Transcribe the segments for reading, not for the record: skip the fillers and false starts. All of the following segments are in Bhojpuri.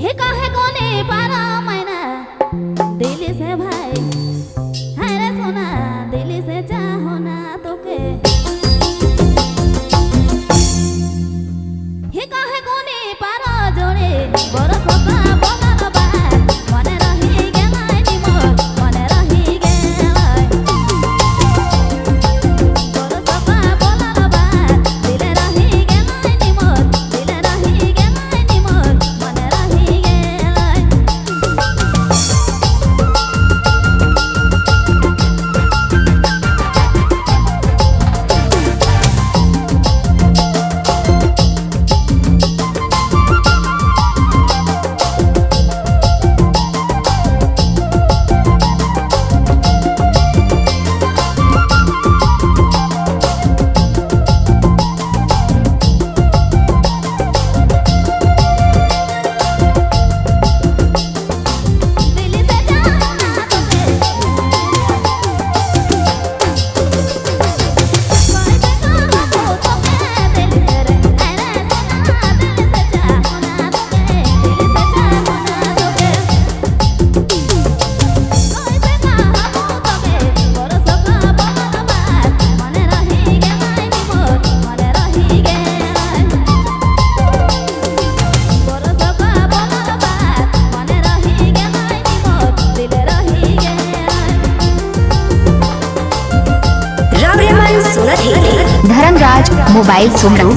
हे काहे कोने पारा मैना दिल से भाई है रे सोना दिल से चाहो ना तोके हे काहे कोने पारा जोड़े बरस का बोला बात मने रही गेलाई नी मोर मने रही गेलाई बरस का बोला बात दिले रही गेलाई नी मोर दिले रही गेलाई नी मोर मने रही गेलाई धर्मराज मोबाइल सुमरू।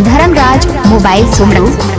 धर्मराज मोबाइल सुमरू।